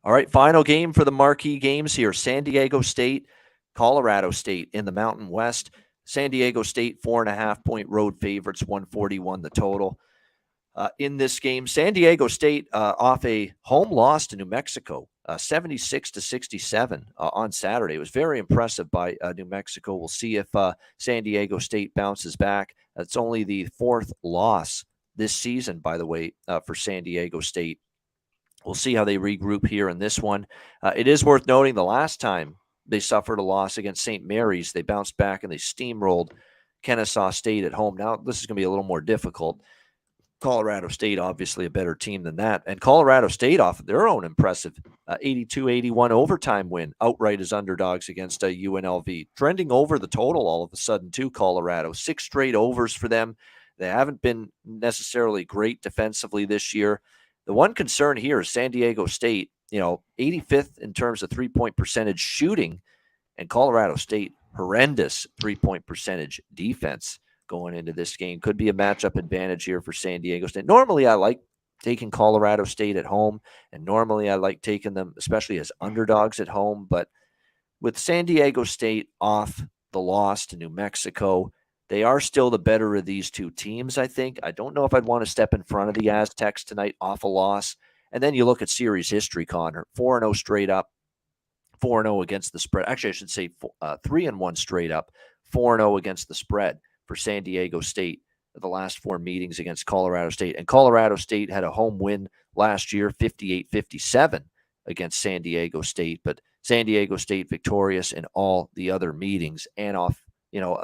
All right, final game for the marquee games here. San Diego State, Colorado State in the Mountain West. San Diego State, 4.5-point road favorites, 141 the total. In this game, San Diego State off a home loss to New Mexico, 76-67 on Saturday. It was very impressive by New Mexico. We'll see if San Diego State bounces back. It's only the 4th loss this season, by the way, for San Diego State. We'll see how they regroup here in this one. It is worth noting the last time they suffered a loss against St. Mary's, they bounced back and they steamrolled Kennesaw State at home. Now, this is going to be a little more difficult. Colorado State, obviously a better team than that. And Colorado State off their own impressive 82-81 overtime win outright as underdogs against UNLV. Trending over the total all of a sudden too, Colorado. 6 straight overs for them. They haven't been necessarily great defensively this year. The one concern here is San Diego State, 85th in terms of three-point percentage shooting, and Colorado State, horrendous three-point percentage defense going into this game. Could be a matchup advantage here for San Diego State. Normally, I like taking Colorado State at home, and normally I like taking them, especially as underdogs at home. But with San Diego State off the loss to New Mexico, they are still the better of these two teams, I think. I don't know if I'd want to step in front of the Aztecs tonight off a loss. And then you look at series history, Connor. 4-0 straight up, 4-0 against the spread. Actually, I should say 3-1 straight up, 4-0 against the spread for San Diego State the last 4 meetings against Colorado State. And Colorado State had a home win last year, 58-57 against San Diego State. But San Diego State victorious in all the other meetings and off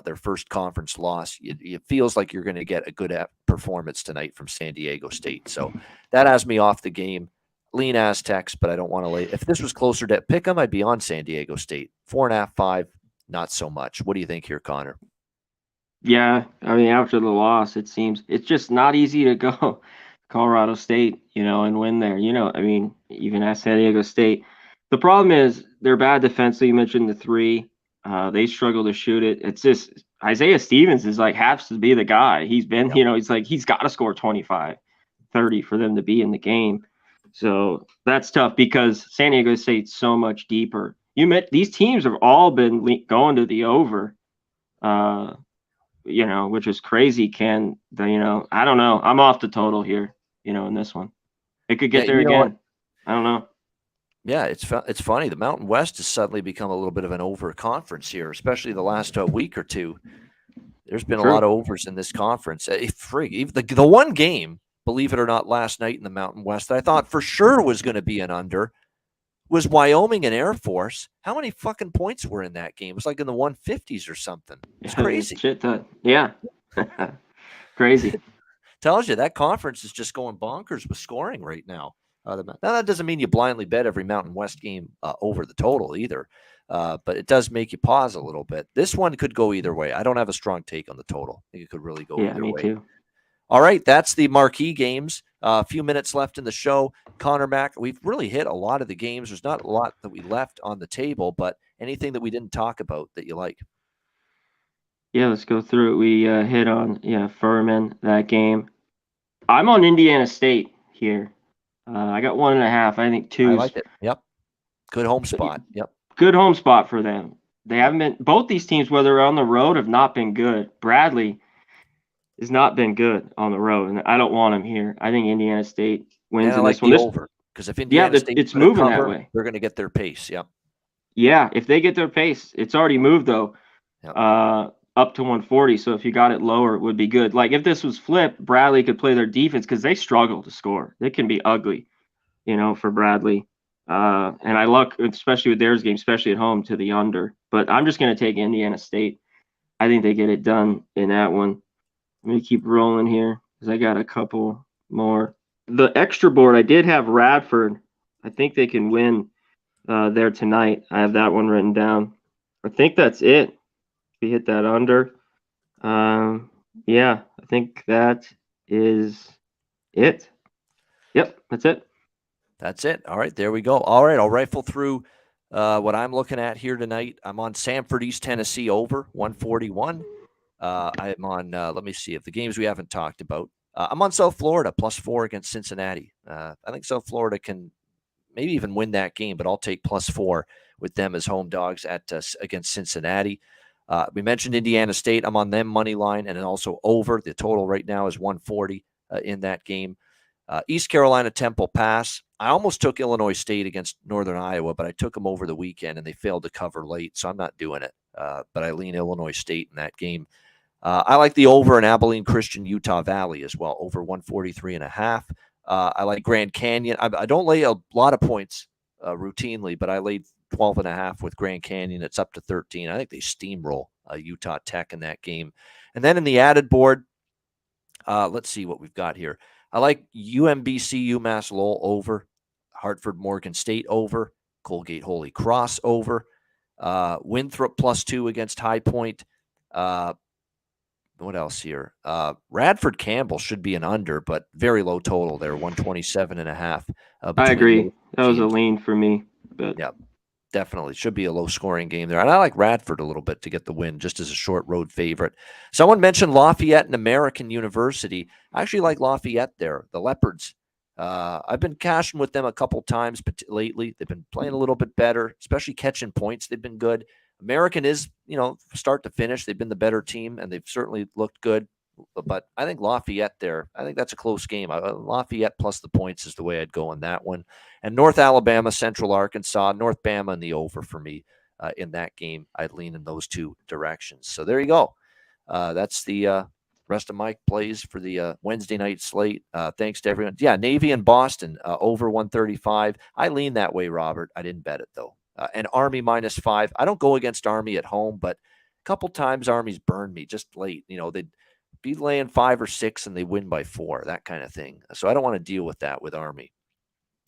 their first conference loss. It feels like you're going to get a good performance tonight from San Diego State. So that has me off the game. Lean Aztecs, but I don't want to lay. If this was closer to pick 'em, I'd be on San Diego State. 4.5, 5, not so much. What do you think here, Connor? Yeah, I mean, after the loss, it seems it's just not easy to go Colorado State, and win there. I mean, even at San Diego State. The problem is they're bad defensively. You mentioned the 3. They struggle to shoot it. It's just Isaiah Stevens is has to be the guy. He's been, he's got to score 25 30 for them to be in the game. So that's tough because San Diego State's so much deeper. These teams have all been going to the over, which is crazy. I don't know. I'm off the total here, in this one. It could get there again. I don't know. Yeah, it's funny. The Mountain West has suddenly become a little bit of an over conference here, especially the last week or two. There's been a lot of overs in this conference. The one game, believe it or not, last night in the Mountain West that I thought for sure was going to be an under was Wyoming and Air Force. How many fucking points were in that game? It was like in the 150s or something. It's crazy. Yeah. Crazy. Tells you that conference is just going bonkers with scoring right now. Now, that doesn't mean you blindly bet every Mountain West game over the total either. But it does make you pause a little bit. This one could go either way. I don't have a strong take on the total. I think it could really go either way. Yeah, me too. All right, that's the marquee games. A few minutes left in the show. Conor Mac, we've really hit a lot of the games. There's not a lot that we left on the table, but anything that we didn't talk about that you like? Yeah, let's go through it. We hit on, Furman, that game. I'm on Indiana State here. I got 1.5. I think 2. I like it. Yep. Good home spot. Yep. Good home spot for them. They haven't been, both these teams, whether they're on the road, have not been good. Bradley has not been good on the road, and I don't want him here. I think Indiana State wins in this one. Over, because if Indiana State it's moving that way, they're going to get their pace. Yep. Yeah, if they get their pace, it's already moved though, up to 140. So if you got it lower, it would be good. Like if this was flipped, Bradley could play their defense because they struggle to score. They can be ugly, for Bradley. And I look, especially with theirs game, especially at home, to the under. But I'm just going to take Indiana State. I think they get it done in that one. Let me keep rolling here because I got a couple more. The extra board, I did have Radford. I think they can win there tonight. I have that one written down. I think that's it. We hit that under. Yeah, I think that is it. Yep, that's it. That's it. All right, there we go. All right, I'll rifle through what I'm looking at here tonight. I'm on Samford, East Tennessee over 141. I'm on, let me see if the games we haven't talked about. I'm on South Florida +4 against Cincinnati. I think South Florida can maybe even win that game, but I'll take +4 with them as home dogs against Cincinnati. We mentioned Indiana State. I'm on them money line and then also over. The total right now is 140 in that game. East Carolina Temple pass. I almost took Illinois State against Northern Iowa, but I took them over the weekend and they failed to cover late, so I'm not doing it. But I lean Illinois State in that game. I like the over in Abilene Christian Utah Valley as well, over 143.5. I like Grand Canyon. I don't lay a lot of points routinely, but I laid 12.5 with Grand Canyon. It's up to 13. I think they steamroll Utah Tech in that game. And then in the added board, let's see what we've got here. I like UMBC UMass Lowell over, Hartford Morgan State over, Colgate Holy Cross over, Winthrop +2 against High Point. What else here? Radford Campbell should be an under, but very low total there, 127.5. I agree. That was a lean for me. But yeah, definitely should be a low scoring game there. And I like Radford a little bit to get the win, just as a short road favorite. Someone mentioned Lafayette and American University. I actually like Lafayette there. The Leopards. I've been cashing with them a couple times lately. They've been playing a little bit better, especially catching points. They've been good. American is, start to finish, they've been the better team, and they've certainly looked good. But I think Lafayette there, I think that's a close game. Lafayette plus the points is the way I'd go on that one. And North Alabama, Central Arkansas, North Bama in the over for me in that game. I'd lean in those two directions. So there you go. That's the rest of my plays for the Wednesday night slate. Thanks to everyone. Yeah, Navy and Boston over 135. I lean that way, Robert. I didn't bet it, though. And Army -5. I don't go against Army at home, but a couple times Army's burned me just late. They'd be laying 5 or 6 and they win by 4, that kind of thing. So I don't want to deal with that with Army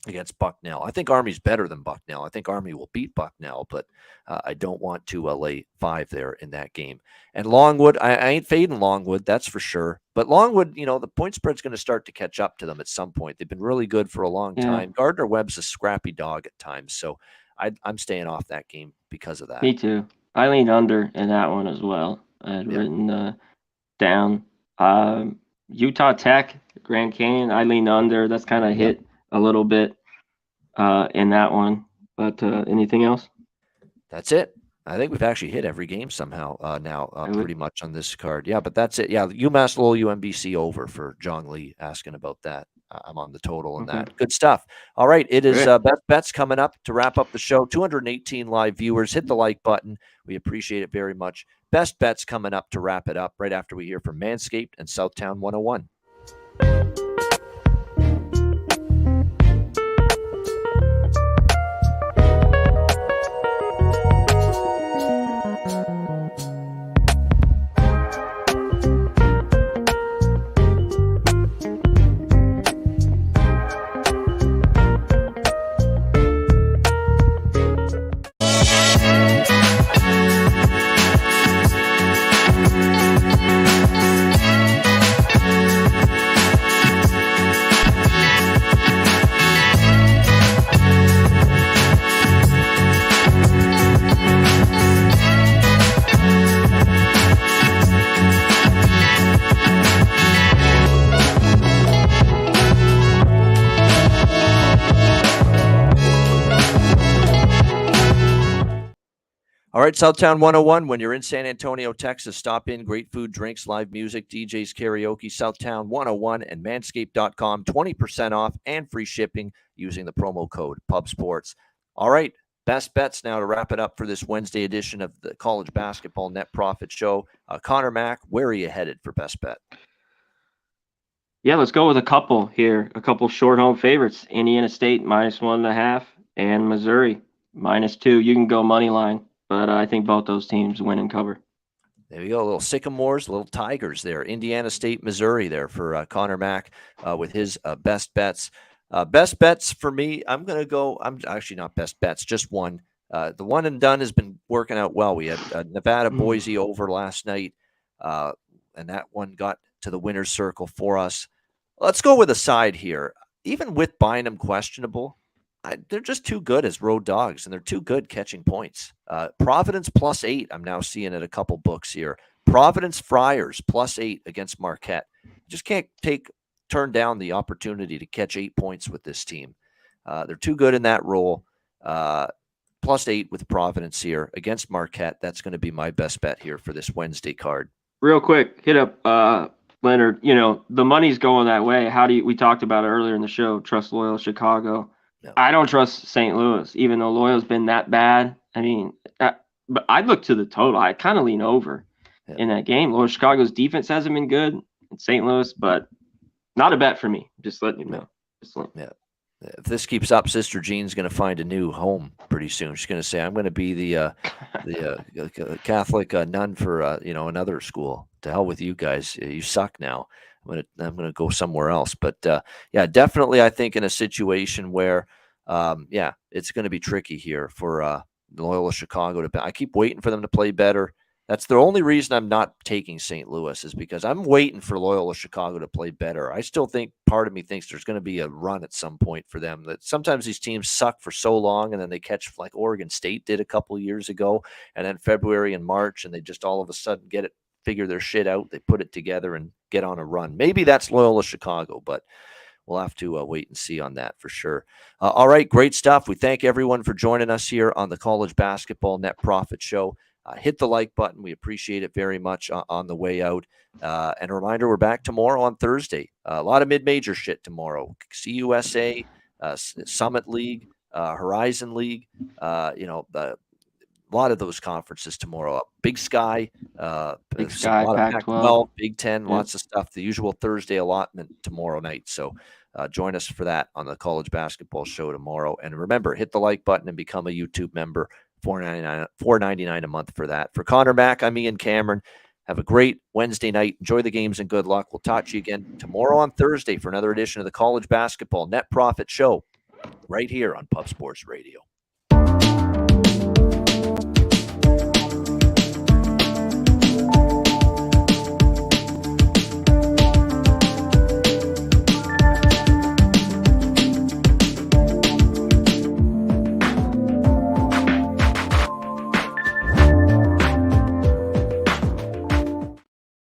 against Bucknell. I think Army's better than Bucknell. I think Army will beat Bucknell, but I don't want to lay 5 there in that game. And Longwood, I ain't fading Longwood, that's for sure. But Longwood, the point spread's going to start to catch up to them at some point. They've been really good for a long time. Gardner-Webb's a scrappy dog at times, so I'm staying off that game because of that. Me too. I leaned under in that one as well. I had written down. Utah Tech, Grand Canyon. I lean under. That's kind of hit a little bit in that one. But anything else? That's it. I think we've actually hit every game somehow now, pretty much on this card. Yeah, but that's it. Yeah, UMass Lowell UMBC over for John Lee asking about that. I'm on the total on that. Good stuff. All right, it is Best Bets coming up to wrap up the show. 218 live viewers. Hit the like button. We appreciate it very much. Best Bets coming up to wrap it up right after we hear from Manscaped and Southtown 101. All right, Southtown 101. When you're in San Antonio, Texas, stop in. Great food, drinks, live music, DJs, karaoke. Southtown 101 and manscaped.com. 20% off and free shipping using the promo code PubSports. All right, best bets now to wrap it up for this Wednesday edition of the College Basketball Net Profit Show. Conor Mack, where are you headed for best bet? Yeah, let's go with a couple here. A couple short home favorites. Indiana State -1.5 and Missouri -2. You can go money line. But I think both those teams win and cover. There you go. A little Sycamores, a little Tigers there. Indiana State, Missouri there for Conor Mack with his best bets. Best bets for me, I'm actually not best bets, just one. The one and done has been working out well. We had Nevada, Boise over last night, and that one got to the winner's circle for us. Let's go with a side here. Even with Bynum questionable, they're just too good as road dogs, and they're too good catching points. Providence +8, I'm now seeing at a couple books here. Providence Friars +8 against Marquette. Just can't turn down the opportunity to catch 8 points with this team. They're too good in that role. +8 with Providence here against Marquette. That's going to be my best bet here for this Wednesday card. Real quick, hit up Leonard. You know, the money's going that way. We talked about it earlier in the show, trust Loyola Chicago. No. I don't trust St. Louis, even though Loyola's been that bad. I mean, but I look to the total. I kind of lean over in that game. Loyola Chicago's defense hasn't been good in St. Louis, but not a bet for me. Just letting you know. If this keeps up, Sister Jean's going to find a new home pretty soon. She's going to say, "I'm going to be the Catholic nun for another school. To hell with you guys. You suck now. I'm gonna go somewhere else." But yeah, definitely, I think in a situation where it's going to be tricky here for Loyola Chicago I keep waiting for them to play better. That's the only reason I'm not taking St. Louis, is because I'm waiting for Loyola Chicago to play better. I still think part of me thinks there's going to be a run at some point for them. That sometimes these teams suck for so long, and then they catch, like Oregon State did a couple years ago, and then February and March, and they just all of a sudden figure their shit out. They put it together and get on a run. Maybe that's Loyola Chicago, but we'll have to wait and see on that for sure. All right, great stuff. We thank everyone for joining us here on the College Basketball Net Profit Show. Hit the like button. We appreciate it very much on the way out. And a reminder, we're back tomorrow on Thursday. A lot of mid-major shit tomorrow. CUSA, Summit League, Horizon League, a lot of those conferences tomorrow. Big Sky, Pac-12, Big Ten, lots of stuff. The usual Thursday allotment tomorrow night. So join us for that on the College Basketball Show tomorrow. And remember, hit the like button and become a YouTube member. $4.99 a month for that. For Conor Mack, I'm Ian Cameron. Have a great Wednesday night. Enjoy the games and good luck. We'll talk to you again tomorrow on Thursday for another edition of the College Basketball Net Profit Show right here on Pub Sports Radio.